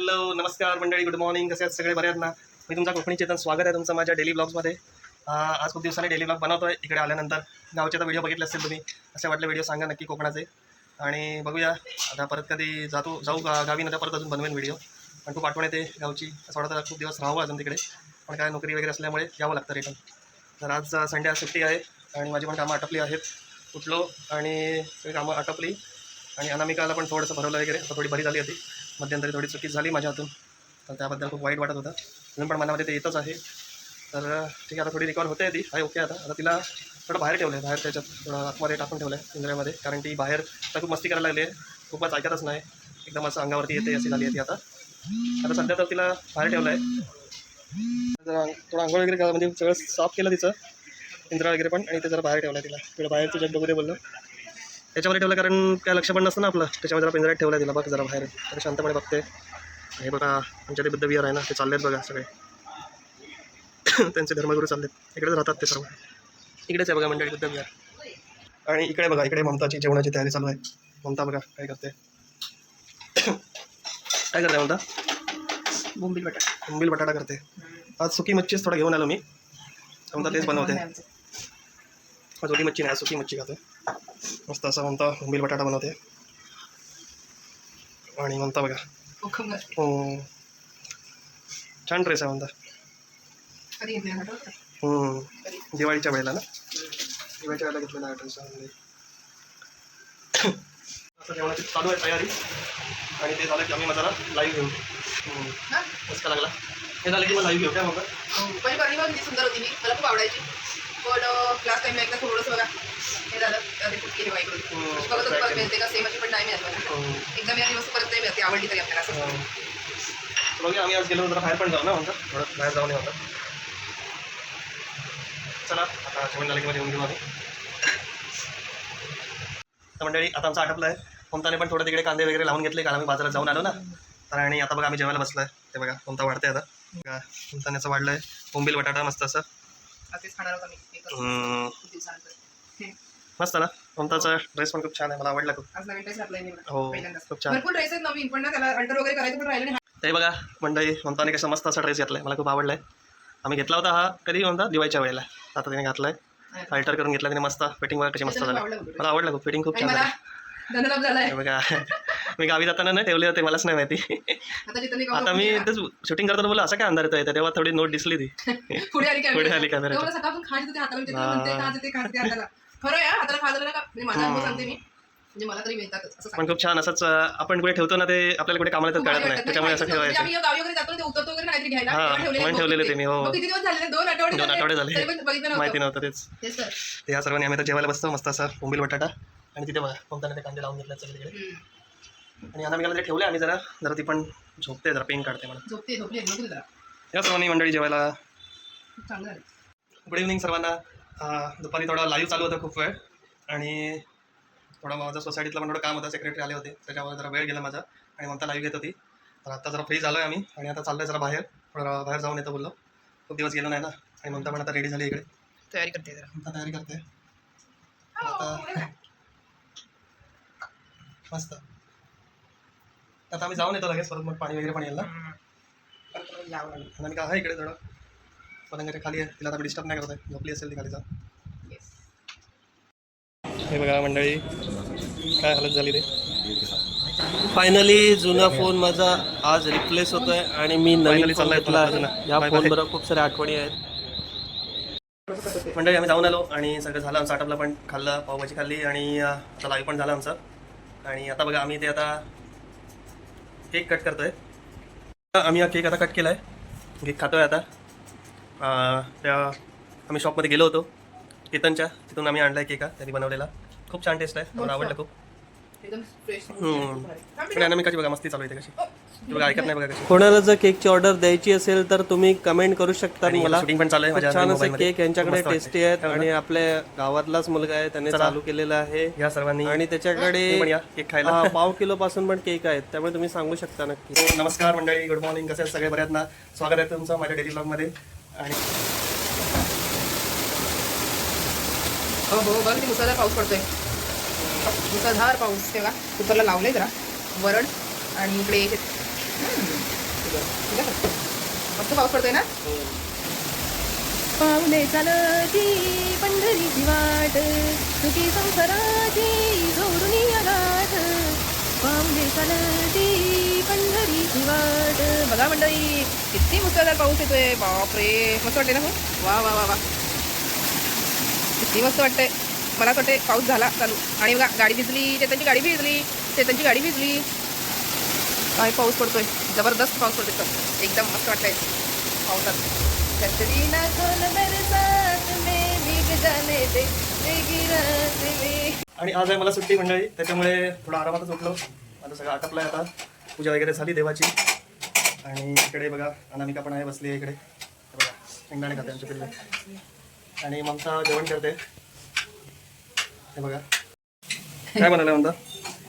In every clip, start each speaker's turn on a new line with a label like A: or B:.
A: Hello नमस्कार मंडळी, good morning. कसे आहेत सगळे? बरे आहेत ना? मी तुमचा कोकणी चेतन, स्वागत आहे तुमचं माझ्या डेली ब्लॉग्समध्ये. आज खूप दिवसाने डेली ब्लॉग बनवतो आहे. इकडे आल्यानंतर गावचे तर व्हिडिओ बघितले असतील तुम्ही. असे वाटले व्हिडिओ सांगा नक्की कोकणाचे. आणि बघूया आता परत कधी जाऊ गावी नंतर परत अजून बनवेन व्हिडिओ. पण खूप आठवण येते गावची. असं वाटतं खूप दिवस राहावं अजून तिकडे, पण काय नोकरी वगैरे असल्यामुळे यावं लागतं रिटर्न. तर आज संडे, आज सुट्टी आहे आणि माझी पण कामं आटपली आहेत. उठलो आणि सगळी कामं आटपली आणि अनामिकाला पण थोडंसं भरवलं वगैरे. आता थोडी बरी झाली होती, मध्यंतरी थोडी चुकी झाली माझ्या हातून, तर त्याबद्दल खूप वाईट वाटत होतं. अजून पण मनामध्ये ते येतच आहे. तर ठीक आहे, आता थोडी रिकवर होते ती आहे. ओके, आता तिला थोडं बाहेर ठेवलं आहे, बाहेर त्याच्यात थोडं आतमध्ये टाकून ठेवलं आहे पिंजऱ्यामध्ये, कारण ती बाहेर तर खूप मस्ती करायला लागली आहे. खूपच ऐकतच नाही, एकदम असं अंगावरती येते अशी झाली आहे ती आता सध्या. तर तिला बाहेर ठेवलं आहे. जरा थोडं आंघोळ वगैरे म्हणजे सगळं साफ केलं तिचं पिंजरा वगैरे पण, आणि ते जरा बाहेर ठेवलं आहे तिला. थोडं बाहेर तुझ्यात बघू दे बोललं, त्याच्यामध्ये ठेवलं कारण काय लक्ष पण नसतं ना आपलं. त्याच्यामध्ये जरा पिंजऱ्यात ठेवलं तिला. बघ जरा बाहेर तर शांतपणे बघते. हे बघा आमच्या ते बुद्ध विहार आहे ना, ते चाललेत बघा सगळे. त्यांचे धर्मगुरू चाललेत, इकडेच राहतात ते सर्व. इकडेच आहे बघा मंडळी बुद्ध विहार. आणि इकडे बघा, इकडे ममताची जेवणाची तयारी चालू आहे. ममता बघा काय करते. काय करते ममता? बोंबील बटाटा करते. आज सुकी मच्छीच थोडा घेऊन आलो मी. ममता तेच बनवते. जोडी मच्छी नाही, सुकी मच्छी खाते. मस्त असं ममता बोंबील बटाटा बनवते. आणि ममता बघा छान ड्रेस आहे म्हणता. दिवाळीच्या वेळेला ना, दिवाळीच्या वेळेला घेतलेला हा ड्रेस आहे. असं जेवणाची चालू आहे तयारी. आणि ते झालं की आम्ही माझा लाईव्ह घेऊ. कसं लागला हे झालं की मग लाईव्ह घेऊ काय मग.
B: पण बघ किती सुंदर होती, मी मला खूप आवडायची. पण क्लास टाईमला एकदा थोडंसं बघा हे झालं, ते खूप केली वाईट होती. बघत होतं परत मिळते का सेम अशी, पण नाही मिळत. एकदा मी वस्तू परत नाही मिळते, आवडली तरी आपल्याला असं.
A: बघूया आम्ही आज गेलो जरा बाहेर पण जाऊ ना म्हणता, थोडं बाहेर जाऊन होतं. चला आता जेवण झालं की मग येऊन घेऊ आम्ही. तर मंडळी आता आमचं आटपलं आहे. ममताने पण थोडं तिकडे कांदे वगैरे लावून घेतले, कारण आम्ही बाजारात जाऊन आलो ना. तर आणि आता बघा आम्ही जेवायला बसलो आहे. ते बघा ममता वाढते आता. बघा ममतानेचं वाढलं आहे बोंबील बटाटा मस्त असं.
B: खाणार होता मी खूप दिवसानंतर.
A: मस्त ना. ममताचा ड्रेस पण खूप छान आहे, मला आवडला खूप.
B: आज नवीन ड्रेस घातलाय मी.
A: हो खूप छान.
B: भरपूर ड्रेस आहेत नवीन, पण ना त्याला अल्टर वगैरे करायचं पण राहिलं नाही.
A: ते बघा मंडळी ममताने कसं मस्त असा ड्रेस घेतला आहे, मला खूप आवडला आहे. आम्ही घेतला होता हा कधी म्हणता दिवाळीच्या वेळेला, आता तिने घातला आहे. अल्टर करून घेतला तिने मस्त. फिटिंग बघा कशी मस्त झाली, मला आवडलं खूप. फिटिंग खूप छान झाली. बघा मी गावी जाताना नाही ठेवले होते, मलाच नाही माहिती. आता मी तेच शूटिंग करताना बोला असं काय अंधार येतोय, तेव्हा थोडी नोट दिसली ती. पुढे आली कॅमेरा. पण खूप छान असंच आपण कुठे ठेवतो ना, ते आपल्याला कुठे कामाला तर कळत नाही, त्याच्यामुळे असं ठेवायचं. हां म्हणून ठेवलेले ते मी. हो 2 आठवडे झाले, माहिती नव्हतं तेच. ते ह्या सर्वांनी आम्ही आता जेवायला बसतो मस्त असा बोंबील बटाटा. आणि तिथे बघा ममताने ते कांदे लावून घेतले सगळे तिकडे. आणि अनामिकाला ते ठेवले आम्ही जरा ती पण झोपते, जरा पेन काढते मला. या सर्वांनी मंडळी जेवायला. गुड इव्हनिंग सर्वांना. दुपारी थोडा लाईव्ह चालू होता खूप वेळ, आणि थोडा माझं सोसायटीतलं पण थोडं काम होतं, सेक्रेटरी आले होते, त्याच्यामुळे जरा वेळ गेला माझा. आणि ममता लाईव्ह घेत होती. तर आता जरा फ्री झालो आहे आम्ही, आणि आता चाललो आहे जरा बाहेर, थोडं बाहेर जाऊन येतो बोललो. खूप दिवस गेलो नाही ना. आणि ममता पण आता रेडी झाली, इकडे
B: तयारी करते जरा.
A: ममता तयारी करते आता मस्त. आता आम्ही जाऊन येतो लगेच परत, मग पाणी वगैरे पण येईल ना. आणि का आहे इकडे थोडं पलंगाच्या खाली आहे, तिला आता डिस्टर्ब नाही करत आहे, झोपली असेल ती खाली जाऊन. हे बघा मंडळी काय हालत झाली रे. फायनली जुना फोन माझा आज रिप्लेस होतोय आणि मी नवीन फोन घेतला आहे. या फोनबरोबर खूप साऱ्या आठवणी आहेत. मंडळी आम्ही जाऊन आलो आणि सगळं झालं आमचं आटपलं, पण खाल्लं, पावभाजी खाल्ली, आणि आता लाईव्ह पण झालं आमचं. आणि आता बघा आम्ही ते आता केक कट करतोय. आम्ही हा केक आता कट केला आहे, केक खातोय आता. त्या आम्ही शॉपमध्ये गेलो होतो केतनच्या, तिथून आम्ही आणला आहे केक, त्यांनी बनवलेला. खूप छान टेस्ट आहे, मला आवडलं खूप. आणि अनामिकाची बघा मस्ती चालू आहे कशी, बघा ऐकत नाही बघा कशी. कोणाला जर केकची ऑर्डर द्यायची असेल तर तुम्ही कमेंट करू शकता. मला शूटिंग पण चालू आहे. छान असं केक यांच्याकडे टेस्टी आहेत, आणि आपल्या गावातलाच मुलगा आहे त्याने चालू केलेला आहे या सर्वांनी. आणि त्याच्याकडे केक खायला 1.5 किलो पासून पण केक आहेत, त्यामुळे तुम्ही सांगू शकता नक्की. नमस्कार मंडळी, गुड मॉर्निंग. कसे सगळे बऱ्यात ना? स्वागत आहे तुमचं माझ्या डेली ब्लॉगमध्ये. आणि
B: हो बघ किती मुसळधार पाऊस पडतोय, मुसळधार पाऊस. तेव्हा कुकरला लावलंय जरा वरण, आणि इकडे ठीक आहे. मस्त पाऊस पडतोय ना. पाऊले चालती पंढरीची वाट सुखी संसाराची जोडून या गाठ. पाऊले चालती पंढरीची वाट. बघा मंडळी किती मुसळधार पाऊस येतोय. बापरे मस्त वाटते ना. हो वा वा वा वा किती मस्त वाटतंय. मला असं वाटते पाऊस झाला चालू आणि बघा गाडी भिजली. चेतनची गाडी भिजली. चेतनची गाडी भिजली. काय पाऊस पडतोय. जबरदस्त पाऊस पडतोय. एकदम मस्त वाटतंय पावसात. कतरीना खोल बरसात में भीग जाने दे भीगी रात में.
A: आणि आज आहे मला सुट्टी मंडळी, त्याच्यामुळे थोडा आरामातच उठलो. आता सगळं आटपलं आहे. आता पूजा वगैरे झाली देवाची. आणि इकडे बघा अनामिका पण आहे बसली आहे इकडे. हे बघा शेंगदाणे खाते आमच्या पिल्ले. आणि ममता जेवण करते. हे बघा काय बनवलं म्हणता.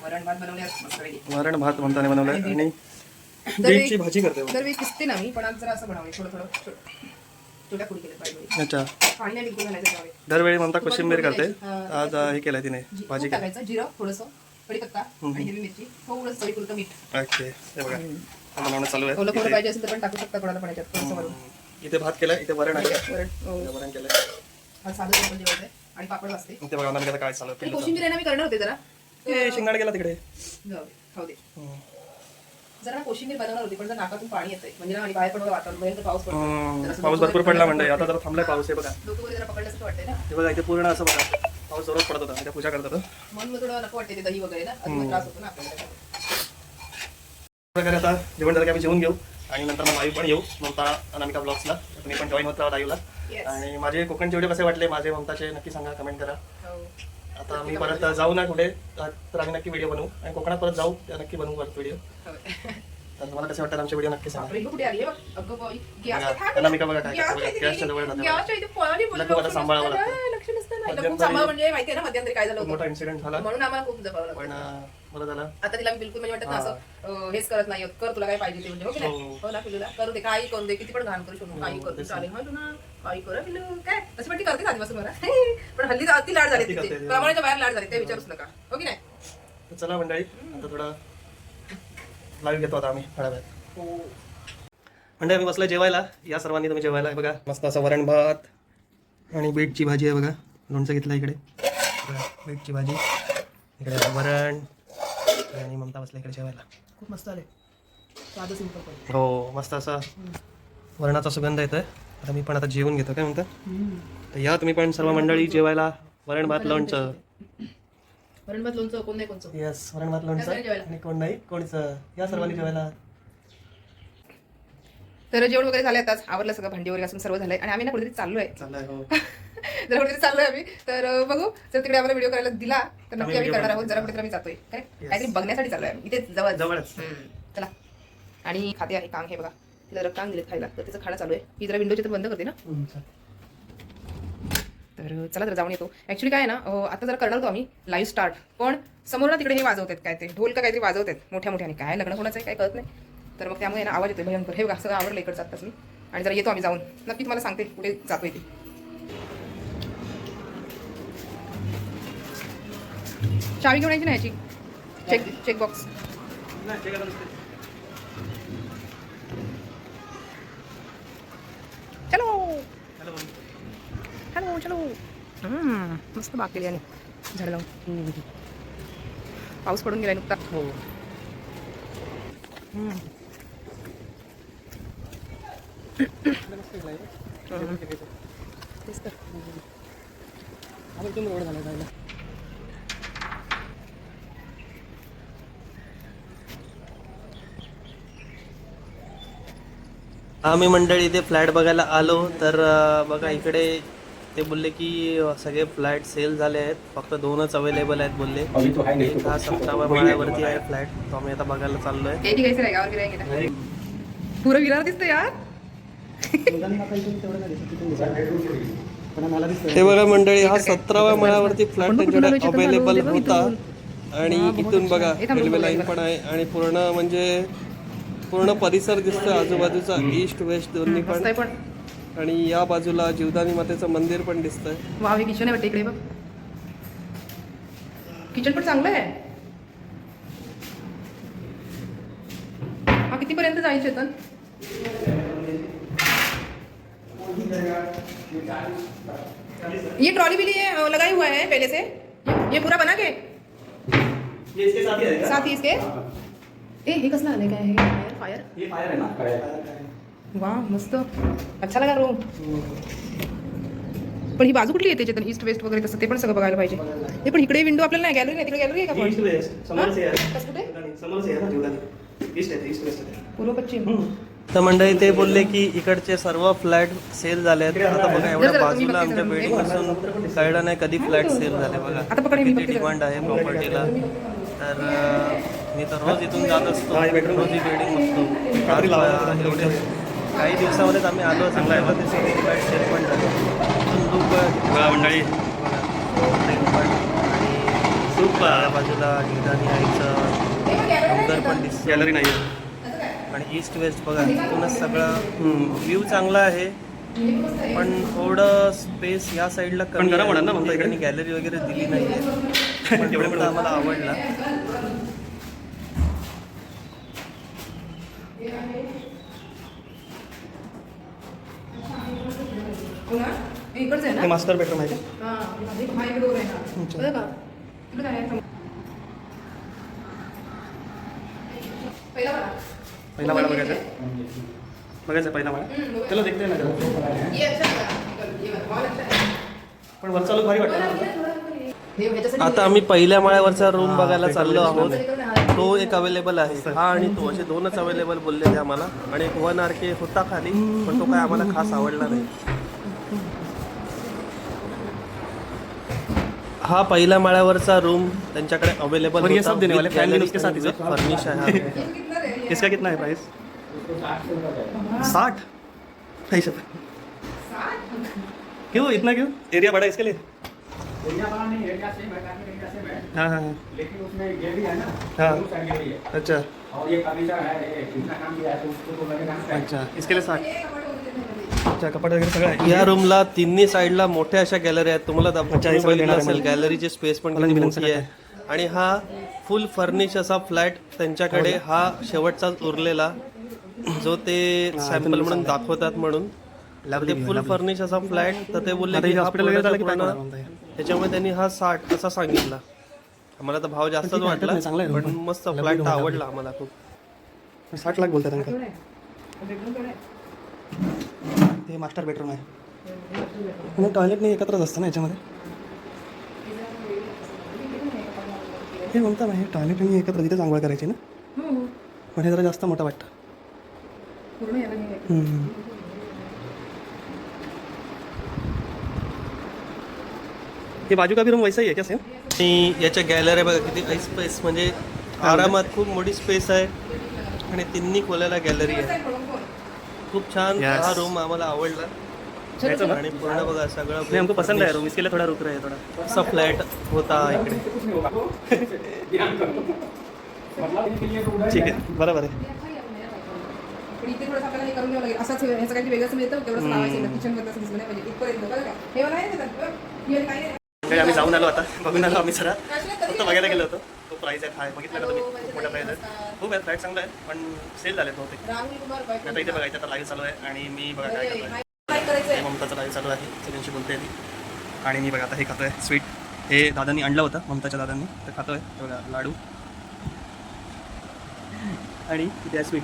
B: वरण भात बनवले मस्तपैकी.
A: वरण भात म्हणताने बनवलंय आणि बीटची भाजी करते.
B: दरवेळी किसते ना मी, पण आज जरा असं बनवले थोडं थोडं छोट्या फुडी केलं पाहिजे.
A: अच्छा
B: पाणी नाही बिलकुल घालायचं त्यावेळी.
A: दरवेळी ममता कोशिंबीर करते. आज हे केलंय तिने भाजी केली.
B: टाकायचं जिरं थोडंसं कढीपत्ता आणि हिरवी मिरची थोडंसं चवीपुरतं मीठ.
A: ओके हे बघा बनवणं चालू
B: ओलं खोबरं
A: आहे.
B: पाहिजे असेल तर पण टाकू शकता कोणाला पण याच्यात थोडंसं वरून.
A: इथे भात केलाय, इथे वरण आहे.
B: वरण
A: वरण केलंय.
B: आज साधं सिंपल जेवण आहे आणि पापड वाजते.
A: इथे बघा अनामिका काय चालू
B: आणि कोशिंबीर आहे ना मी करणार होते जरा.
A: आहे. शेंगदाणे गेला तिकडे.
B: जाऊ दे खाऊ दे. जरा कोशिंबीर बनवणार होती पण जर नाकातून पाणी येतंय म्हणजे ना आणि बाहेर पण वातावरण भयंकर पाऊस पडतो.
A: पाऊस भरपूर पडला म्हणजे आता जरा थांबलाय पाऊस. हे बघा
B: लोक वगैरे जरा पकडल्यासारखं वाटतंय ना.
A: हे बघा इथे पूर्ण असं बघा पाऊस जोरात पडत होता. इथे पूजा करत होतो.
B: म्हणून मग थोडं नको वाटते ते दही वगैरे ना. अजून त्रास होतो ना आपल्याला.
A: प्रकारे आता जेवण झालं की आम्ही जेवून घेऊ आणि नंतर मग लाईव्ह पण येऊ ममता अनामिका ब्लॉग्सला. तुम्ही पण जॉईन होत राहा लाईव्हला.
B: Yes.
A: आणि माझे कोकणचे व्हिडिओ कसे वाटले माझे ममताचे नक्की सांगा कमेंट करा.
B: हो.
A: आता मी परत जाऊ ना कुठे तर आम्ही नक्की व्हिडिओ बनवू आणि कोकणात परत जाऊ त्या नक्की बनवू परत व्हिडिओ. तर तुम्हाला कसे वाटतात आमचे व्हिडिओ नक्की सांगा.
B: बापरे, कुठे आली आहे बघ. अगं बाई, गॅस
A: बघा, अनामिका बघा काय करते. बघा, गॅसच्या जवळ जाते.
B: गॅसच्या इथे पळाली बोलली.
A: लग्न आता सांभाळावं लागतं.
B: लक्ष नसतं ना. लग्न सांभाळ म्हणजे माहिती आहे ना मध्यंतरी काय झालं
A: खूप
B: होतं.
A: मोठा इन्सिडेंट झाला
B: म्हणून आम्हाला खूप जपावं लागतं.
A: पण बरं झालं.
B: आता तिला मी बिलकुल म्हणजे वाटत ना असं हेच करत नाही. कर तुला काय पाहिजे ते म्हणजे. हो की नाही.
A: हो.
B: हो ना पिलूला करू दे. काही करू दे. किती पण घाण करू शकतो. काही करू दे. चालेल हा तुला काही करा पिलू काय तशी पण ती करते आधीपासून मला. पण हल्ली अति लाड झाले
A: ती
B: तिथे.
A: करते.
B: प्रमाणाच्या बाहेर लाड झाले ते विचारूच नका. हो की नाही.
A: तर चला मंडळी आता थोडा लाईव्ह घेतो आता आम्ही थोड्या वेळात.
B: हो.
A: म्हणजे आम्ही बसलो जेवायला. या सर्वांनी तुम्ही जेवायला. बघा मस्त असं वरण भात आणि बीटची भाजी आहे. बघा लोणचं घेतलं इकडे. बघा, बीटची भाजी इकडे वरण आणि ममता बसला इकडे जेवायला.
B: खूप मस्त आले. साधं सिंपल पण.
A: हो मस्त असा वरणाचा सुगंध येतोय. आता मी पण आता जेवून घेतो काय म्हणता. तर या तुम्ही पण सर्व मंडळी जेवायला. वरण भात लोणचं.
B: वरण भात लोणचं कोण नाही कोणचं.
A: येस वरण भात लोणचं आणि कोण नाही कोणीचं. या सर्वांनी जेवायला.
B: तर जेवण वगैरे झालं आताच आवरलं सगळं भांडी वगैरे असून सर्व झालंय आणि आम्ही ना कुठेतरी चाललोय.
A: चाललंय हो.
B: जरा कुठेतरी चाललोय आम्ही. तर बघू जर तिकडे आम्हाला व्हिडिओ करायला दिला तर नक्की आम्ही करणार आहोत. जरा कुठेतरी आम्ही जातोय काय काहीतरी बघण्यासाठी चाललोय आम्ही इथे
A: जवळच.
B: चला. आणि खाते आहे कांग हे बघा. तिला जरा कांग दिलेत खायला तर तिचं खाणं चालू आहे. ही जरा विंडोची तर बंद करते ना. तर चला जरा जाऊन येतो. ऍक्च्युली काय आहे ना आता जरा करणार होतो आम्ही लाईव्ह स्टार्ट पण समोर ना तिकडे हे वाजवतात काय ते ढोल का काहीतरी वाजवतात मोठ्या मोठ्याने. काय लग्न कोणाचं आहे काय कळत नाही. तर मग त्यामुळे ना आवाज येतोय भयंकर. हे बघा सगळं आवडलं इकडे जाताच मी. आणि जरा येतो आम्ही जाऊन नक्की तुम्हाला सांगते कुठे जातोय ते. चावी घेऊन यायची ना याची चेक बॉक्स. चलो हॅलो चलो. मस्त बाग केली आणि झाड लावून. पाऊस पडून गेलाय नुकता.
A: हो
B: तेच तर.
A: आम्ही मंडळी इथे फ्लॅट बघायला आलो तर बघा इकडे ते बोलले की सगळे फ्लॅट सेल झाले आहेत. फक्त 2च अवेलेबल आहेत बोलले. एक हा 17व्या माळ्यावरती आहे फ्लॅट. तो आम्ही आता बघायला चाललोय.
B: पुरं विरार दिसतं यार.
A: ते बघा मंडळी हा 17व्या माळ्यावरती फ्लॅट त्यांच्याकडे अवेलेबल होता. आणि इथून बघा रेल्वे लाईन पण आहे आणि पूर्ण म्हणजे पूर्ण परिसर दिसतोय आजूबाजूचा ईस्ट वेस्ट दोन्ही पण. आणि या बाजूला जीवदानी मातेचं मंदिर पण दिसतंय.
B: वाव हे किचन आहे वाटतं इकडे बघ. किचन पण चांगलं आहे. हा कितीपर्यंत जायचं चेतन. ये ट्रॉली भी लिए लगाई हुआ है पहले से, ये पूरा बना के
A: ये इसके साथ ही है क्या?
B: साथ ही इसके हे कसलं आलंय काय हे फायर
A: ये फायर आहे ना.
B: वा मस्त अच्छा लगा रूम. पण ही बाजू कुठली येते चेतन, ईस्ट वेस्ट वगैरे तसं ते पण सगळं बघायला पाहिजे. हे पण इकडे विंडो आपल्याला नाही, गॅलरी नाही, तिकडे गॅलरी आहे का
A: ईस्ट
B: पण
A: वेस्ट समोरच आहे.
B: कसं कुठे
A: समोरच आहे ना जीवदानी. ईस्ट आहे, ईस्ट वेस्ट आहे.
B: पूर्व पश्चिम.
C: तर मंडळी ते बोलले की इकडचे सर्व फ्लॅट सेल झाले आहेत. आता बघा एवढ्या
B: जरा तुम्ही
C: बाजूला
B: बघते
C: आमच्या
B: जरा.
C: बिल्डिंग पासून कळलं नाही कधी फ्लॅट सेल झाले. बघा
B: आता पकड मी
C: किती
B: बघते जरा.
C: डिमांड आहे प्रॉपर्टीला. तर मी तर रोज इथून जात असतो,
A: हा, हे bedroom
C: रोज ही बिल्डिंग बघतो.
A: कात्री लावा.
C: आज एवढे काही दिवसामध्येच आम्ही आलो, चांगला आहे ते सगळे फ्लॅट सेल पण झाले. अजून लोक
A: बघा मंडळी,
C: खूप बाजूला जीवदानी आईचं डोंगर पण दिसतं.
A: गॅलरी नाही आहे.
C: आणि ईस्ट वेस्ट बघा तिथूनच सगळं व्ह्यू चांगला आहे. पण थोडं स्पेस या साईडला
A: पण गरम होणार ना म्हणता इकडे.
C: त्यांनी गॅलरी वगैरे दिली नाही आहे. पण
A: तेवढं
C: तेवढं आम्हाला आवडला.
B: इकडचं आहे
A: हे
B: ना.
A: मास्टर बेडरूम आहे का?
B: हा इकडे डोर आहे ना. बघा का इकडे काय आहे? पहिला वाला.
A: पहिला माळा बघायचा. बघायचा पहिला माळा. चलो देखते ना जरा.
B: ये अच्छा लगा. ये वाला बहुत अच्छा है.
A: पण वरचा लोक भारी वाटतं ना.
B: हे ह्याच्यासाठी
C: आता आम्ही पहिल्या माळ्यावरचा रूम बघायला चाललो आहोत.
B: हा.
C: तो एक अवेलेबल आहे, हा आणि तो असे दोनच अवेलेबल बोलले ते आम्हाला. आणि एक 1 RK होता खाली, पण तो काय आम्हाला खास आवडला नाही. हा पहिल्या माळ्यावरचा रूम त्यांच्याकडे अवेलेबल
A: और ये सब देने वाले, fan भी उसके साथ ही है।
C: फर्निश आहे.
B: ये कितना है?
A: इसका कितना है प्राइस? 60. पैसे क्यों इतना क्यों? एरिया बड़ा है इसके लिए.
D: एरिया बड़ा नहीं, एरिया सेम है, काफी एरिया सेम है,
A: हाँ हाँ हाँ.
D: लेकिन उसमें गैलरी है ना,
A: हाँ.
D: दोनों साइड गैलरी है,
A: अच्छा
D: और ये फर्नीचर है, ये कितना काम किया है तो उसको तो लगेगा ना.
A: अच्छा. इसके लिए 60. अच्छा कपाट वगैरे सगळं आहे.
C: या रूमला तिन्ही साईडला मोठ्या अशा गॅलरी आहेत. तुम्हाला
A: अच्छा, हे सगळं देणार आहे
C: असेल
A: मला.
C: गॅलरीची स्पेस पण
A: मला
C: किती
A: निवेदन
C: मोठी आहे. आणि हा फुल फर्निश असा फ्लॅट त्यांच्याकडे, हा शेवटचाच उरलेला जो ते सॅम्पल म्हणून दाखवतात म्हणून. ते फुल फर्निश असा फ्लॅट. तर ते बोलले
A: आता
C: की
A: हे
C: हा
A: हॉस्पिटल वगैरे झालं की
C: पूर्णचा
A: काय
C: पूर्ण-
A: म्हणताय?
C: त्याच्यामुळे त्यांनी हा 60 असा सांगितला. आम्हाला तर भाव जास्तच
A: ठीक आहे,
C: वाटला,
A: हरकत नाही, चांगला आहे
C: पण
A: पण.
C: मस्त
A: लवली
C: फ्लॅट
A: होणार
C: आवडला आम्हाला खूप.
A: 60 लाख बोलतात अंकल.
B: बेडरूम केवढा आहे?
A: ते मास्टर बेडरूम आहे. आणि टॉयलेट नाही एकत्रच असतं ना याच्यामध्ये. हे म्हणता ना हे टॉयलेट आणि एकत्र तिथेच आंघोळ करायची ना.
B: हो
A: पण हे जरा जास्त मोठं वाटतं.
B: पूर्ण याला नाही आहे.
A: हम्म. ये बाजू का भी रूम वैसा ही है क्या सेम?
C: आणि याच्या गॅलरी बघा किती स्पेस, म्हणजे आरामात खूप मोठी स्पेस आहे. आणि तिन्ही खोल्याला गॅलरी आहे. खूप छान.
A: Yes.
C: हा रूम आम्हाला आवडला.
A: यायचं ना?
C: आणि पूर्ण बघा सगळं
A: नहीं हमको पसंद है रूम, इसके लिए थोड़ा रुक रहे हैं थोड़ा.
C: असा फ्लॅट होता इकडे.
D: कुछ नहीं होगा, ध्यान करो. मतलब इनके लिए तो उधर
A: ठीक
D: ही
A: आहे बरोबर आहे.
B: पण इथे थोडंसं आपल्याला हे करून घ्यावं लागेल. असंच ह्याचं काही वेगळंच मिळतं, तेवढंच लावायचं किचनमध्ये असं दिसलं नाही पाहिजे इथपर्यंत. बघा का हे वाला आहे ना त्याच्यात. हे काही नाही.
A: काही आम्ही जाऊन आलो आता, बघून आलो आम्ही जरा. फक्त बघायला गेलो होतो. तो प्राईस आहे काय बघितलं का तुम्ही? खूप मोठा प्राईस आहे. खूप आहे फ्लॅट चांगला आहे, पण सेल झाले बहुतेक.
B: रांगोळी कुमार बायको.
A: आता इथे बघायचं आता लाईव्ह चालू आहे आणि मी बघा काय करतोय.
B: काय करायचंय?
A: ममताचं लाईव्ह चालू आहे, सगळ्यांशी बोलते ती. आणि मी बघा आता हे खातोय स्वीट. हे दादांनी आणलं होतं, ममताच्या दादांनी. तर खातोय हे बघा लाडू. आणि इथे आहे स्वीट.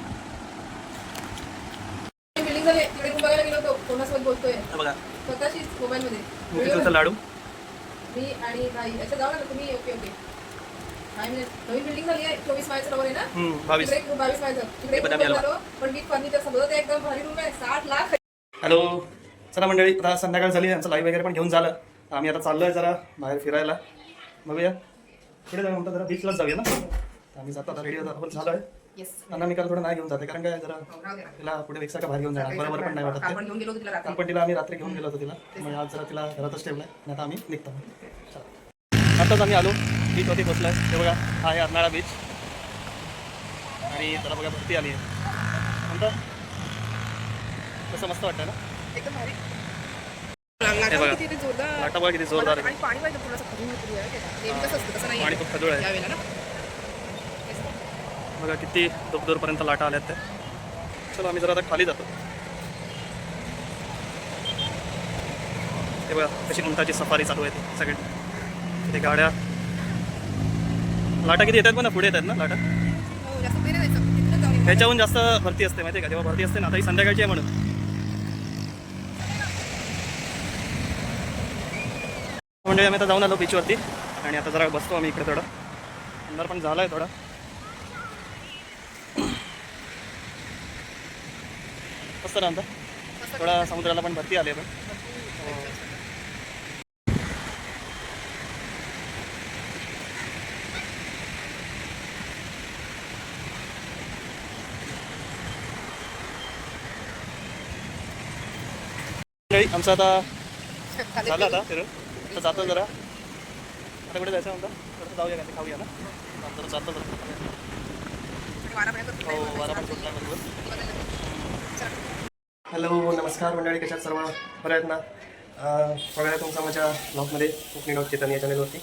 B: बिल्डिंग झाली तिकडे मी बघायला गेलो होतो, कोणासोबत बोलतोय
A: हे बघा
B: स्वतःशीच मोबाईलमध्ये.
A: तिथलचा लाडू.
B: मी आणि ताई अच्छा जाऊ ना तुम्ही. Okay okay. 5 मिनिट. नवीन बिल्डिंग झाली आहे, 24 माळ्याचं टॉवर आहे ना.
A: 22.
B: तिकडे 22 माळ्याचं. तिकडे
A: ते
B: खूप
A: बदामी
B: झालो, पण विथ फर्निचर सगळं ते एकदम भारी रूम आहे. 60 लाख.
A: हॅलो चला मंडळी, आता संध्याकाळ झाली, आमचं लाईव्ह वगैरे पण घेऊन झालं. आम्ही आता चाललो आहे जरा बाहेर फिरायला. बघूया पुढे जाऊया म्हणतात, जरा बीचलाच जाऊया ना. आम्ही जातो आता, रेडी होतो आपण झालो आहे.
B: येस.
A: अनामिकाला थोडं नाही घेऊन जाते, कारण काय जरा
B: राहू दे ना.
A: तिला पुढे रिक्षा का बाहेर घेऊन जाणार बरोबर पण नाही वाटत
B: आपण
A: ते.
B: घेऊन गेलो होतो तिला रात्री.
A: पण तिला आम्ही रात्री घेऊन गेलो होतो तिला. मग आज जरा तिला घरातच ठेवलं आहे आणि आता आम्ही निघतो. चला आताच आम्ही आलो, बीच होती पोचलाय. हे बघा हा आहे अर्नाळा बीच. आणि त्याला बघा भरती आली आहे म्हणतं. कसं मस्त वाटतं ना.
B: एकदम भारी.
A: हे बघा.
B: किती जोरदार.
A: लाटा बघा किती जोरदार आहे.
B: आणि पाणी पाहिजे थोडंसं खजून उतरू आहे. नेहमी कसं असतं तसं नाही
A: पाणी खूप खजूळ आहे.
B: यावेळेला ना.
A: बघा किती दूरपर्यंत लाटा आल्यात त्या. चला आम्ही जरा आता खाली जातो. ते बघा कशी उंटाची सफारी चालू आहे ती सगळी. ते गाड्या लाटा किती येतात पण पुढे येतात ना लाटा.
B: हो, जास्त पुढे नाही जायचं. तिथूनच जाऊन येऊ.
A: ह्याच्याहून जास्त भरती असते माहिती आहे का, जेव्हा भरती असते ना, आता ही संध्याकाळची आहे म्हणून. म्हणजे आम्ही आता जाऊन आलो बीचवरती आणि आता जरा बसतो आम्ही इकडे. थोडा अंधार पण झाला आहे थोडा. मस्त ना आता थोडा समुद्राला पण भरती आली आहे पण. आमचं आता झालं आता फिरून. आता जातो जरा. आता कुठे जायचं म्हणता? थोडंसं जाऊया का, ते खाऊया ना. आमचं जातो जरा.
B: वारापर्यंत
A: हो वारा पण सुटला बरोबर. हॅलो नमस्कार मंडळी, कशात सर्व बरं आहेत ना. बघायला तुमचा माझ्या ब्लॉगमध्ये कोकणी डॉग चेतन या चॅनलवरती.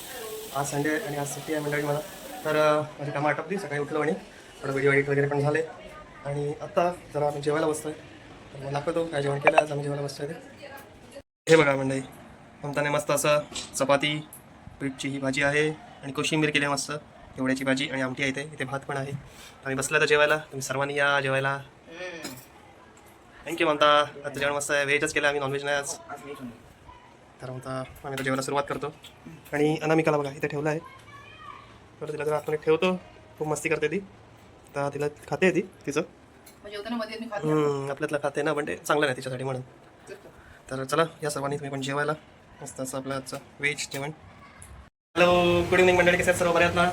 A: आज संडे आहे आणि आज सुट्टी आहे मंडळी मला. तर माझी कामं आटपली, सकाळी उठलो आणि थोडं व्हिडिओ एडिट वगैरे पण झाले आणि आत्ता जरा आम्ही जेवायला बसतो आहे. तर मला दाखवतो काय जेवण केलं आज आम्ही जेवायला बसतो आहे ते. हे बघा मंडळी, ममताने मस्त असं चपाती, पीठची ही भाजी आहे आणि कोशिंबीर केली आहे मस्त, एवढ्याची भाजी आणि आमटी आहे. इथे भात पण आहे. आम्ही बसला तर जेवायला, तुम्ही सर्वांनी या जेवायला. थँक्यू म्हणता. आता जेवण मस्त आहे, व्हेजच केलं आम्ही, नॉनव्हेज नाही आज. तर म्हणता आम्ही तर जेवायला सुरुवात करतो. आणि अनामिकाला बघा इथे ठेवलं आहे. तर तिला जर आतमध्ये ठेवतो, खूप मस्ती करते ती. तर तिला खाते ती तिचं
B: जेवताना मध्ये मी खात
A: आपल्यातलं खाते ना, पण ते चांगलं नाही तिच्यासाठी म्हणून. तर चला या सर्वांनी तुम्ही पण जेवायला. मस्त असं आपलं आजचं व्हेज जेवण. हॅलो गुड इव्हनिंग मंडळी, कसे आहेत सर्व बरे आहेत ना.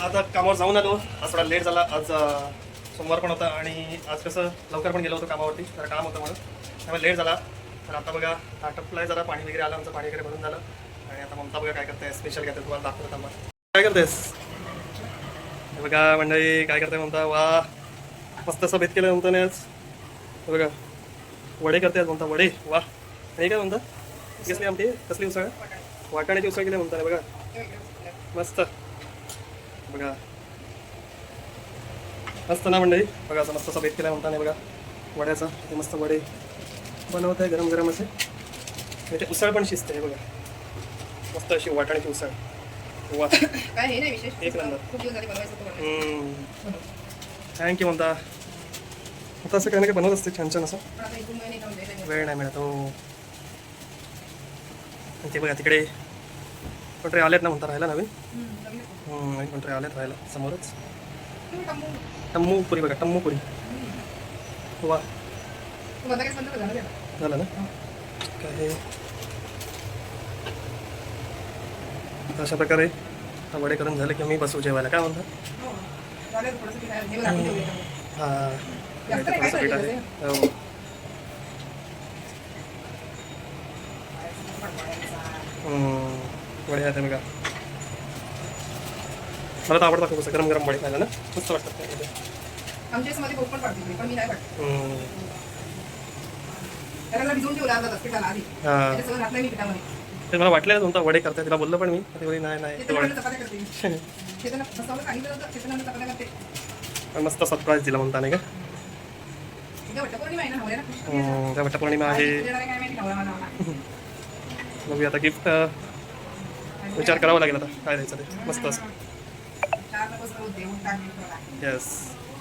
A: आता कामावर जाऊन आलो, आज थोडा लेट झाला. आज सोमवार पण होता आणि आज कसं लवकर पण गेलो होतो कामावरती, जरा काम होतं म्हणून त्यामुळे लेट झाला. तर आता बघा आटपलं आहे जरा, पाणी वगैरे आलं, आमचं पाणी वगैरे भरून झालं. आणि आता ममता बघा काय करते, स्पेशल घेते तुम्हाला दाखवतो. थांबा काय करतेस बघा मंडळी, काय करते म्हणता. वा मस्त असं भेट केलं म्हणता नाही आज. बघा वडे करते आज म्हणता, वडे. वा हे काय म्हणता, कसली आमटी, कसली उसळ, वाटाण्याची उसळ केली म्हणता. बघा मस्त, बघा मस्त ना मंडळी. बघा असं मस्त असं भेट केला म्हणता नाही. बघा वड्याचा ते मस्त वडे बनवत आहे गरम गरम असे. आणि ते उसळ पण शिजते हे बघा, मस्त अशी वाटाण्याची उसळ. वा
B: काय हे नाही विशेष,
A: एक नंबर.
B: खूप दिवस झाले बनवायचं होतं.
A: थँक्यू म्हणता. आता असं काही ना काही बनवत असते छान छान असं,
B: पण आता इथून नाही जाऊन द्यायला.
A: वेळ नाही मिळत. हो आणि ते बघा तिकडे कोणतरी आलेत ना म्हणता राहायला, नवीन नवीन कोणतरी आलेत राहायला समोरच. टम्मूपुरी बघा, टम्मूपुरी. वा
B: तू आता काय म्हणतो झालं ते?
A: झालं ना काय हे. अशा प्रकारे वडे करून झाले की मी बसू जेवायला. काय म्हणता.
B: हो. झालं थोडंसं पीठ आहे. हे दाखवून ठेवूया.
A: हां
B: जास्त नाही, काय
A: थोडंसं पीठ आहे. हो वडे आहेत बघा. मला तर आवडतं खूप असं गरम गरम वडे खायला ना, मस्त वाटतात ते.
B: आमच्या मध्ये कोक पण पडते पण मी नाही पडते. त्याला भिजवून ठेवला अर्धा तास पिठाला आधी.
A: हां
B: ते सगळं घातलंय मी पिठामध्ये.
A: ते मला वाटलं तुमचा वडे करते, तिला बोललो पण मी, ती बोलली नाही नाही ते
B: चेतन
A: वडे.
B: म्हणलं चपात्या करते. चेतन स्वतःला सांगितलं होतं, चेतन म्हणलं चपात्या करते.
A: पण मस्त सरप्राईज दिला म्हणता नाही का.
B: उद्या वटपौर्णिमा आहे ना, नवऱ्याला खुश करूया.
A: त्या वटपौर्णिमा आहे.
B: देणार आहे काय माहिती, नवरा माझा मला.
A: बघूया आता गिफ्ट विचार करावा लागेल आता काय द्यायचं ते. मस्त असं.
B: चार दिवस रोज देऊन टाकली तुला.
A: येस.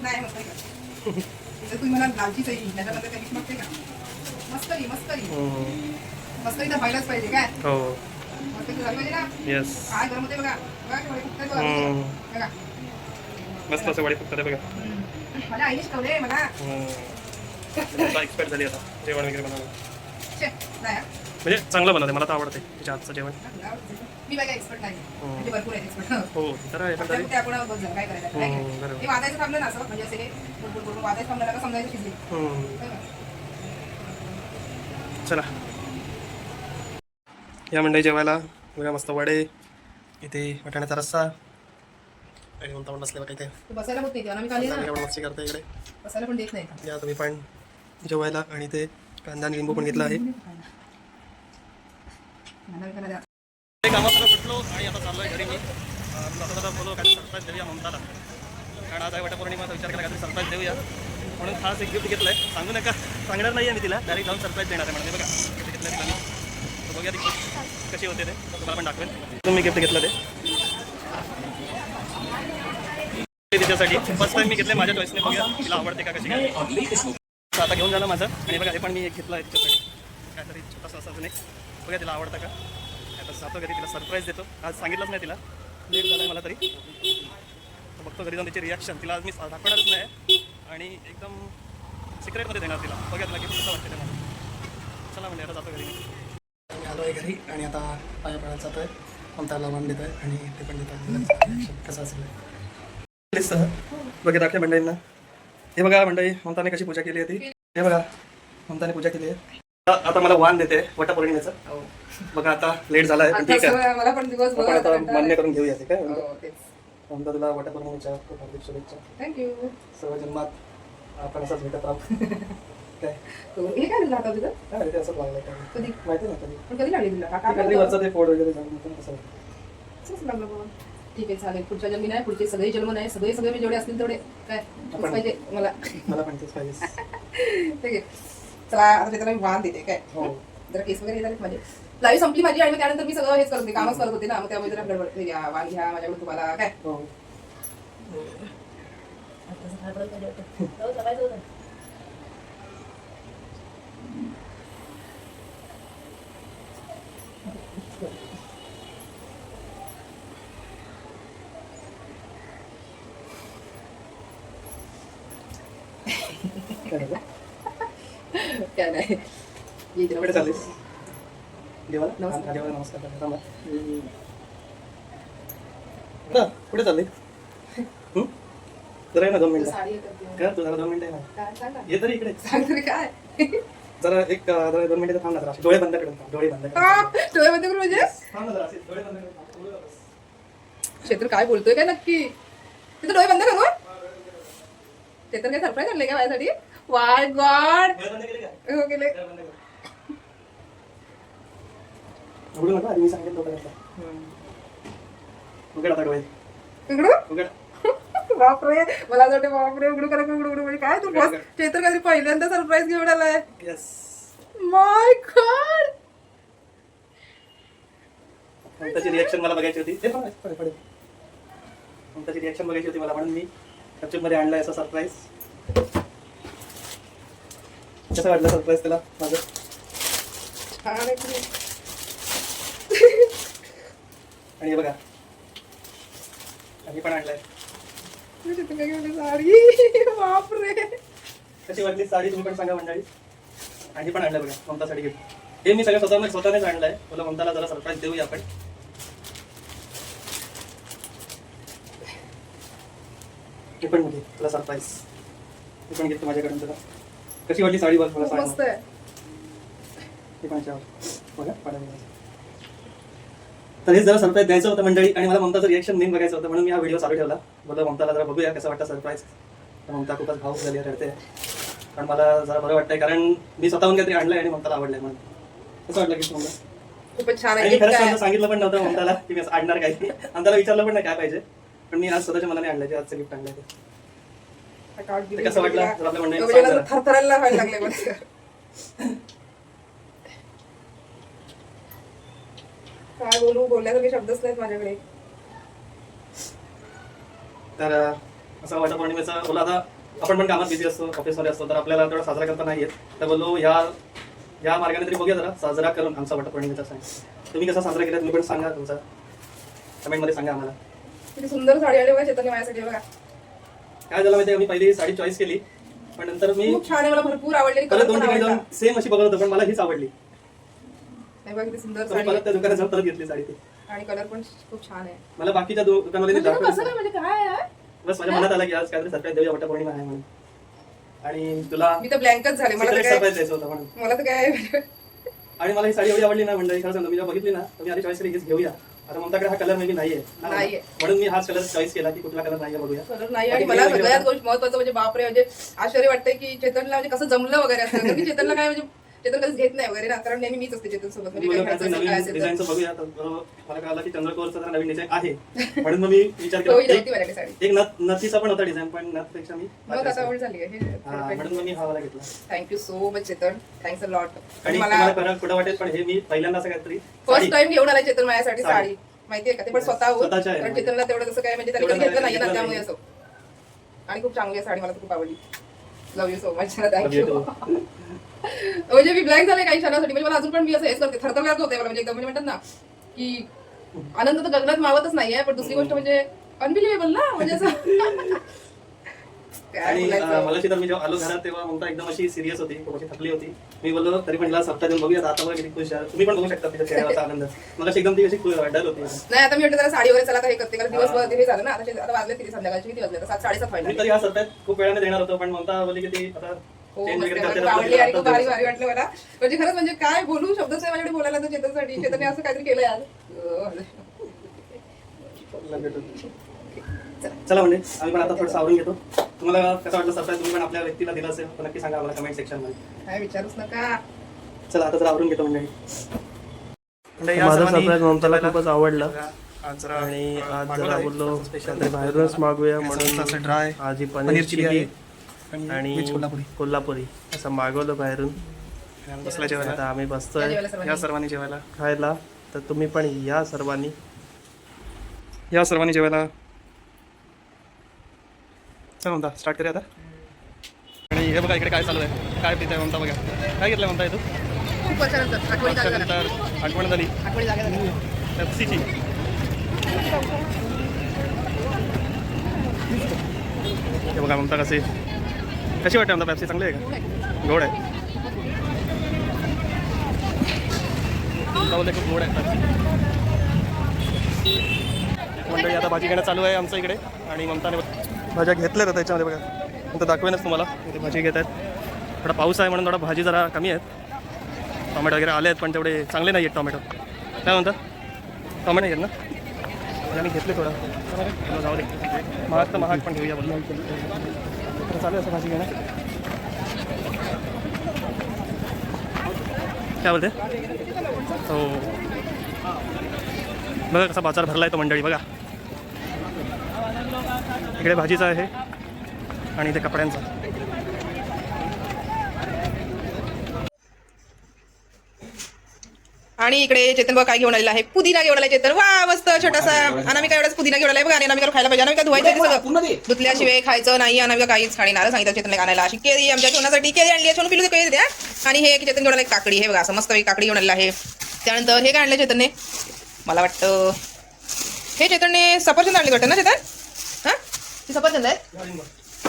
B: नाही मस्त कर. जर तुम्ही मला लालचीच आहे, त्याच्यामध्ये काही मागते का? मस्करी मस्करी मस्करी तर व्हायलाच पाहिजे काय.
A: हो
B: मस्करी झाली पाहिजे ना.
A: येस.
B: काय गरम होते बघा, बघा केवढे फुगतात बघा. बघा
A: मस्त असं वडे फुगतात बघा.
B: माझ्या आईने शिकवले मला.
A: एक्सपर्ट झाली आता जेवण वगैरे बनवणं.
B: छे, नाही हा.
A: म्हणजे चांगलं बनवते, मला तर आवडते तिच्या हातचं जेवण.
B: मी बाय एक्सपर्ट नाही, म्हणजे भरपूर आहे एक्सपर्ट.
A: हो तर आहे पण तरी.
B: ते आपण बघ काय करायचं काय नाही.
A: बरोबर.
B: ते वाजायचं थांबलं ना असं, म्हणजे असे बोलून वाजायचं थांबलं ना का समजायचं शिजली.
A: चला या मंडळी जेवायला. बघा मस्त वडे, इथे वाटाण्याचा रस्सा आणि म्हणता पण बसले बघा इथे.
B: तू बसायला होत नाही तेव्हा मी खाली ना,
A: एवढं मस्ती करते इकडे.
B: बसायला पण देत नाही.
A: या तुम्ही पण जेवायला. आणि ते कांदा आणि लिंबू पण घेतला आहे. कामाला सुटलो आणि आता चाललो आहे घरी मी. आता बोललो काय सरप्राईज देऊया ममताला, कारण आज आहे वटपौर्णिमा. विचार केला काहीतरी सरप्राईज देऊया. म्हणून खास एक गिफ्ट घेतलं आहे. सांगू नका, सांगणार नाही आहे मी तिला, डायरेक्ट जाऊन सरप्राईज देणार आहे. म्हणजे बघा गिफ्ट घेतलं तिला मी. तर बघूया ती कशी होते ते तुम्हाला पण दाखवेल. तुम्ही गिफ्ट घेतलं ते तिच्यासाठी फर्स्ट टाइम मी घेतलं माझ्या चॉईसने. बघूया तिला आवडते का कशी काय. तर आता घेऊन झालं माझं. आणि बघा हे पण मी एक घेतलं आहे तिच्यासाठी, काहीतरी छोटासा असं नाही. बघा तिला आवडतं का. आता जातो घरी, तिला सरप्राईज देतो. आज सांगितलंच नाही तिला, लेट झालं मला तरी. तर बघतो घरी जाऊन तिची रिॲक्शन. तिला आज मी दाखवणारच नाही आणि एकदम सिक्रेटमध्ये देणार तिला. बघा तिला गिफ्ट कसं वाटतं ते मला. चला म्हणजे आता जातो घरी. मी आलो आहे घरी आणि आता पाया पडायला जातो आहे. ममताला मान देतो आहे आणि ते पण देतो आहे. कसं असेल बघा दाखल्या मंडळींना. हे बघा मंडळी, ममताने कशी पूजा केली आहे ती. हे बघा ममताने पूजा केली आहे. आता मला वाण देते वटपौर्णिमेचं. बघा आता लेट झाला आहे पण ठीक आहे,
B: मला पण दिवस
A: आपण आता मान्य करून घेऊया ते. काय
B: तेच.
A: ममता तुला वटपौर्णिमेच्या खूप हार्दिक शुभेच्छा.
B: थँक्यू.
A: सर्व जन्मात आपण असंच भेटत आहोत. काय
B: हे काय दिलं आता तुझं?
A: काय ते असंच लागलं काय
B: कधी
A: माहिती नाही कधी.
B: पण कधी लागली तुला
A: कधी वरचं ते फोड वगैरे जाऊन पण कसं
B: असंच लागलं बाबा. ठीक आहे चालेल. पुढच्या जन्मी नाही, पुढचे सगळे जन्म नाही, सगळे मी जेवढे असतील तेवढे काय तेच पाहिजे मला.
A: मला पण तेच पाहिजे.
B: ठीक आहे चला आता त्याला मी वाण देते काय.
A: हो
B: जरा केस वगैरे झाले माझे. लाईव्ह संपली माझी आणि मग त्यानंतर मी सगळं हेच करत होते, कामच करत होते ना. मग त्यामुळे जरा गडबड. घ्या वाण घ्या माझ्याकडून तुम्हाला काय.
A: हो काय झालं?
B: काय नाही ये देवा.
A: कुठे चाललीस देवाला?
B: नमस्कार.
A: हा, देवाला नमस्कार करा. थांबा. ना, कुठे चालली जरा ये ना 2 मिनिटं.
B: साडी हे करते.
A: काय तू जरा 2 मिनिटं ये ना.
B: काय सांग ना.
A: ये तरी इकडे
B: सांग तरी काय.
A: जरा जरा 2 मिनिटं थांब ना जरा. डोळे बंद करून थांब. डोळे बंद करून
B: डोळे बंद करून म्हणजे
A: थांब ना जरा. असे डोळे बंद करून थांब. बोलू नकोस.
B: क्षेत्र काय बोलतोय काय नक्की. तिथं डोळे बंद करू. ते तर काय सरप्राईज आणले का माझ्यासाठी. Y God.
A: डोळे बंद केले का?
B: हो गेले.
A: डोळे बंद कर. उघडू नका, आधी मी सांगितलं होतं कसं. उघड आता डोळे.
B: उघडू.
A: उघड.
B: बापरे मला असं वाटतं बापरे उघडू करा उघडू उघडू म्हणजे काय तू बस. ते तर काहीतरी पहिल्यांदा सरप्राईज घेऊन आलाय.
A: येस.
B: माय गॉड.
A: ममताची रिॲक्शन मला बघायची होती. ते पडे पडे. ममताची रिॲक्शन बघायची होती मला, म्हणून मी मध्ये आणलाय असा सरप्राईज. कसं वाटलं सरप्राईज त्याला माझं?
B: छान आहे की.
A: आणि हे बघा आम्ही पण आणलाय.
B: चित्र काय घेऊन साडी. बापरे
A: कशी वाटली साडी तुम्ही पण सांगा मंडळी. आणि पण आणलं बघा ममतासाठी गिफ्ट. हे मी सगळं स्वतःनेच आणलंय. मला ममताला जरा सरप्राईज देऊया आपण. हे पण म्हणजे तुला सरप्राईज. हे पण गिफ्ट माझ्याकडून तुला. कशी वाटली साडी बघ मला
B: खूप
A: सांग.
B: मस्त आहे.
A: हे पण छान. बघा पाडायला. तर हे जरा सरप्राईज द्यायचं होतं मंडळी आणि मला ममताचं रिॲक्शन मेन बघायचं होतं, म्हणून मी हा व्हिडिओ चालू ठेवला. बोललो ममताला जरा बघूया कसं वाटतं सरप्राईज. तर ममता खूपच भावूक झाली रडते. कारण मला जरा बरं वाटतंय, कारण मी स्वतःहून काहीतरी आणलंय आणि ममताला आवडलंय. म्हणून कसं वाटलं गिफ्ट ममता?
B: खूपच छान
A: आणि
B: आहे.
A: मी खरंच
B: gift
A: मला
B: आहे.
A: सांगितलं पण नव्हतं ममताला की मी असं आणणार काही. ममताला विचारलं पण नाही काय पाहिजे, पण मी आज स्वतःच्या मनाने आणलं जे आजचं गिफ्ट आणलंय ते.
B: I can't
A: ते
B: believe
A: कसं वाटलं
B: it.
A: जर आपल्या मंडळीला
B: म्हणजे
A: सांग
B: मला
A: जरा.
B: थरथरायला व्हायला लागले मला. काय बोलू बोलण्यासारखे शब्दच नाहीत माझ्याकडे.
A: तर असं वटपौर्णिमेचा बोला आता आपण पण कामात बिझी असतो, ऑफिसमध्ये असतो, तर आपल्याला तेवढा साजरा करता नाही येत. तर बोललो या मार्गाने तरी बघूया जरा साजरा करून आमचा वटपौर्णिमेचा सण. तुम्ही कसा साजरा केला तुम्ही पण सांगा, तुमचा कमेंटमध्ये सांगा आम्हाला.
B: किती सुंदर साडी आली बघा चेतनने माझ्यासाठी बघा.
A: काय झालं माहिती, मी पहिली साडी चॉईस केली पण नंतर मी
B: खूप छान आहे. मला भरपूर आवडली.
A: परत 2 ठिकाणी जाऊन सेम अशी बघत होतो पण मला हीच आवडली.
B: बघा किती सुंदर
A: तर मी
B: साडी
A: परत त्या दुकानात जाऊन परत घेतली साडी ती.
B: आणि कलर पण खूप छान आहे.
A: मला बाकीच्या दुकानामध्ये
B: म्हणजे
A: दाखवलं
B: कसं काय म्हणजे काय आहे?
A: बस माझ्या मनात आलं की आज काहीतरी सरप्राईज देऊया, वटपौर्णिमा आहे म्हणून. आणि तुला
B: मी तर ब्लँकच झाले. मला तर
A: सरप्राईज
B: काय
A: द्यायचं होतं म्हणून.
B: मला तर काय
A: आणि मला ही साडी एवढी आवडली ना मंडळी, खरं सांगतो मी जेव्हा बघितली ना तर मी आधी चॉईस केली हीच घेऊया. आता ममताकडे हा कलर मे बी नाहीये,
B: नाहीये.
A: म्हणून मी हाच कलर चॉईस केला की कुठला कलर नाहीये बघूया.
B: कलर नाही. आणि मला सगळ्यात गोष्ट महत्वाचं म्हणजे बापरे म्हणजे आश्चर्य वाटतंय की चेतनला म्हणजे कसं जमलं वगैरे असं. कारण की चेतनला काय म्हणजे चेतन कधीच घेत नाही वगैरे ना, कारण नेहमी मीच असते चेतन सोबत, म्हणजे काय खायचं असेल, काय
A: नवीन
B: असेल तर.
A: डिझाईनचं बघूया तर मला कळालं की चंद्रकोरचं जरा नवीन डिझाईन आहे म्हणून मग मी विचार
B: तो
A: केला
B: होती माझ्याकडे साडी.
A: एक नथीचा पण होता डिझाईन पण नथपेक्षा मी
B: मग आता आवड झाली आहे
A: म्हणून मग मी हा वाला घेतला
B: thank you so much Chetan, thanks a lot.
A: आणि
B: मला
A: तुम्हाला फरक कुठं वाटेल पण हे मी पहिल्यांदा असं काहीतरी
B: फर्स्ट टाइम घेऊन आलाय चेतन माझ्यासाठी
A: साडी.
B: साडी, माहितीये का, ते पण स्वतःहून.
A: स्वतःच्या आहे.
B: कारण चेतनला तेवढं तसं काय म्हणजे त्याने कधी घेतलं नाहीये ना, त्यामुळे असं. आणि खूप चांगली आहे साडी, मला तर खूप आवडली. Love you so much, thank you. म्हणजे मी ब्लँक झाले काही क्षणासाठी, म्हणजे मला अजून पण मी असं हेच करते, थरथरल्यासारखं होते मला, म्हणजे एकदम म्हणजे म्हणतात ना की आनंद तर गगनात मावतच नाहीये, पण दुसरी गोष्ट म्हणजे अनबिलिव्हेबल ना, म्हणजे असं काय
A: आणि
B: बोलायचं.
A: मला तर मी जेव्हा आलो घरात तेव्हा ममता एकदम अशी सिरियस होती, खूप अशी थकली होती. मी बोललो तरी पण हिला सप्ताह देऊन बघूया आता, बघा किती खुश आहे. तुम्ही पण बघू शकता तिच्या चेहऱ्यावरचा आनंद. मला एकदम ती अशी डल होती.
B: नाही आता मी म्हटलं जरा साडी वगैरे चला आता हे करते, कारण दिवसभर हे झालं ना, आता वाजले किती संध्याकाळचे, किती वाजले, 7:30
A: मी
B: व्हायला.
A: तरी हा सप्ताह खूप वेळाने देणार होतो पण ममता बोलली की ती आता
B: हो
A: change
B: मस्त
A: वगैरे
B: आहे,
A: करते
B: मला
A: तर
B: आवडली आणि खूप
A: आता
B: भारी भारी वाटलं मला. म्हणजे खरंच म्हणजे काय बोलू, शब्दच आहे माझ्याकडे बोलायला तर चेतनसाठी. चेतनने असं काहीतरी केलंय आज.
A: चला म्हणजे आम्ही पण आता थोडं सावरून घेतो. तुम्हाला कसं वाटलं सरप्राईज, तुम्ही पण आपल्या व्यक्तीला दिलं असेल तर नक्की सांगा आम्हाला कमेंट सेक्शन मध्ये.
B: काय विचारूच नका.
A: चला आता जरा आवरून घेतो मंडळी.
C: माझा सरप्राईज ममताला खूपच आवडलं
A: आज जरा
C: आणि आज जरा बोललो काहीतरी बाहेरूनच मागूया म्हणून
A: ड्राय
C: आजी
A: पनीर
C: पनीर
A: चिली
C: चिली
A: आणि
C: आणि
A: व्हेज
C: कोल्हापुरी असं मागवलं बाहेरून.
A: बसला जेवायला.
C: आता आम्ही बसतोय
A: या सर्वांनी जेवायला,
C: खायला, तर तुम्ही पण या सर्वांनी.
A: या सर्वांनी जेवायला. चल म्हणता स्टार्ट करूया आता. आणि हे बघा इकडे काय चालू आहे, काय पित आहे म्हणता बघा. काय घेतलं म्हणता तू?
B: खूप वर्षानंतर आठवणी जागा झाल्या.
A: त्यानंतर आठवण झाली
B: आठवणी जागा झाल्या.
A: पेप्सीची. हे बघा म्हणता कशी वाटते म्हणता पेप्सी, चांगली आहे का? गोड आहे. बोलते खूप गोड आहे पेप्सी. मंडळी आता भाजी घेणं चालू आहे आमचं इकडे आणि ममताने भाज्या घेतल्या तर त्याच्यामध्ये बघा, नंतर दाखवेनच तुम्हाला. इथे भाजी घेत आहेत. थोडा पाऊस आहे म्हणून थोडा भाजी जरा कमी आहेत. टोमॅटो वगैरे आले आहेत पण तेवढे चांगले नाही आहेत टोमॅटो. काय म्हणता, टोमॅटो आहेत ना? आम्ही घेतले थोडा, जाऊ दे. महाग तर महाग पण घेऊया बोललो. तर चालू आहे असं भाजी घेणं. काय बोलते? हो बघा कसा बाजार भरला आहे तो मंडळी. बघा इकडे भाजीचा आहे आणि इथे कपड्यांचा.
B: आणि इकडे चेतन बघा काय घेऊन आलेला आहे, पुदिना घेऊन आला चेतन. वा मस्त छोटासा. अनामिका एवढाच पुदिना घेऊन आलाय बघा. आणि अनामिका खायला पाहिजे. अनामिका धुवायचं आहे सगळं, धुतल्याशिवाय खायचं नाही. अनामिका काहीच खाणे नारळ सांगितलं चेतनने आणायला. अशी केळी आमच्या जेवणासाठी केळी आणली आहे, सोनू पिलू केळी द्या. आणि हे चेतन घेऊन आलं काकडी. हे बघा असं मस्त काकडी घेऊन आलेला आहे. त्यानंतर हे काय आणलं चेतनने, मला वाटतं हे चेतनने सफरचंद आणली वाटतं ना चेतन? हां ती सफरचंद आहेत,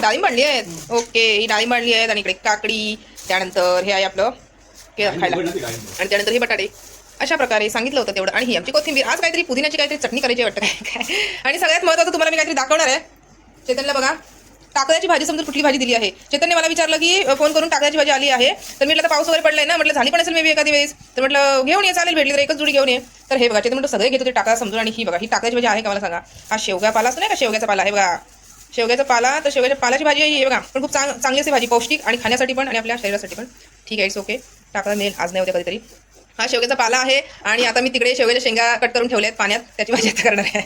B: डाळिंब आणली आहेत. ओके ही डाळिंब आणली आहेत. आणि इकडे काकडी. त्यानंतर हे आहे आपलं केळं खायला. आणि त्यानंतर हे बटाटे. अशा प्रकारे सांगितलं होतं तेवढं. आणि ही आमची कोथिंबीर. आज काहीतरी पुदिन्याची काहीतरी चटणी करायची वाटतं काय. आणि सगळ्यात महत्त्वाचं तुम्हाला मी काहीतरी दाखवणार आहे. चेतनला बघा टाकळ्याची भाजी, समजा कुठली भाजी दिली आहे. चेतनने मला विचारलं की फोन करून टाकळ्याची भाजी आली आहे. तर म्हटलं तर पाऊस वगैरे पडलाय ना, म्हटलं झाली पण असेल मे बी एखादी वेळेस. तर म्हटलं घेऊन ये, चालेल भेटली तर एकच जुडी घेऊन ये. तर हे बघा चेतन म्हटलं सगळे घेतो ते टाकळा समजून. आणि ही बघा ही टाकळ्याची भाजी आहे का मला सांगा. हा शेवगा पाला असतो नाही का, शेवग्याचा पाला. हे बघा शेवग्याचा पाला. तर शेवग्याच्या पालाची भाजी आहे ही बघा. पण खूप चांगली अशी भाजी, पौष्टिक आणि खाण्यासाठी पण आणि आपल्या शरीरासाठी पण. ठीक आहे, इट्स ओके. टाकळा मिळेल आज नाही होते कधीतरी. हा शेवग्याचा पाला आहे. आणि आता मी तिकडे शेवग्याच्या शेंगा कट करून ठेवल्यात पाण्यात, त्याची भाजी आता करणार आहे.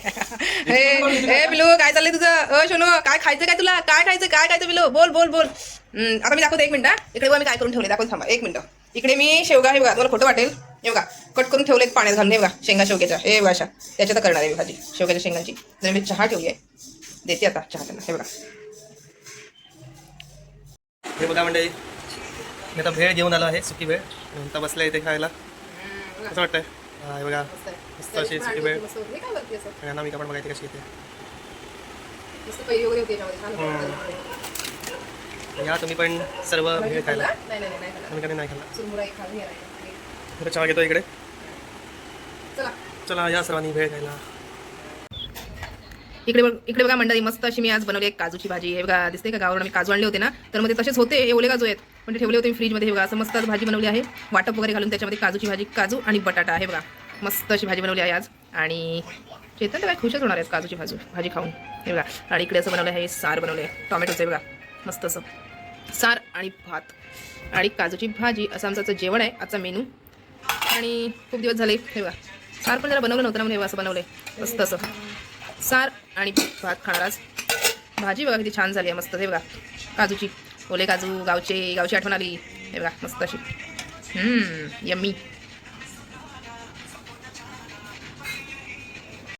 B: हे पिलू काय चाललंय तुझं? शोनू काय खायचं, काय तुला काय खायचं पिलू? बोल बोल बोल. आता मी दाखवते, एक मिनिट. इकडे बघा मी काय करून ठेवले, दाखवून थांबा एक मिनिट. इकडे मी शेवगा, हे बघा तुम्हाला खोटं वाटेल, हे बघा कट करून ठेवलेत पाण्यात घालून. हे बघा शेंगा शेवग्याच्या, हे बघा अशा त्याच्यात करणार आहे भाजी शेवग्याच्या शेंगांची. जर मी चहा ठेवली आहे, देते आता चहा त्यांना. हे बघा
A: हे बघा मंडळी, मी आता भेळ घेऊन आलो आहे, सुकी भेळ. आता बसल्या इथे खायला. कसं वाटतंय? हा हे बघा मस्त अशी सुकी भेळ. आणि अनामिका पण बघा इथे कशी येते. या तुम्ही पण सर्व भेळ खायला. अनामिकाने नाही खाल्ला. तर चहा घेतो इकडे. चला या सर्वांनी भेळ खायला.
B: इकडे बघा मंडळी, मस्त अशी मी आज बनवली एक काजूची भाजी. हे बघा दिसते का, गावावर आम्ही काजू आणले होते ना, तर मग ते तसेच होते, हे ओले काजू आहेत म्हणजे ठेवले होते मी फ्रीजमध्ये. हे बघा असं मस्त भाजी बनवली आहे, वाटप वगैरे घालून त्याच्यामध्ये काजूची भाजी, काजू आणि बटाटा. हे बघा मस्त अशी भाजी बनवली आहे आज. आणि चेतन तर काय खुशच होणार आहेत काजूची भाजी खाऊन. हे बघा. आणि इकडे असं बनवलं आहे, सार बनवलं आहे टोमॅटोचं. हे बघा मस्त असं सार आणि भात आणि काजूची भाजी असं आमचं जेवण आहे आजचा मेनू. आणि खूप दिवस झाले हे बघा सार पण जरा बनवलं नव्हतं ना म्हणून असं बनवलं आहे मस्त असं सार आणि भात खाणार आज. भाजी बघा किती छान झाली आहे मस्त. हे बघा काजूची ओले काजू गावची आठवण आली. हे बघा मस्त अशी यम्मी.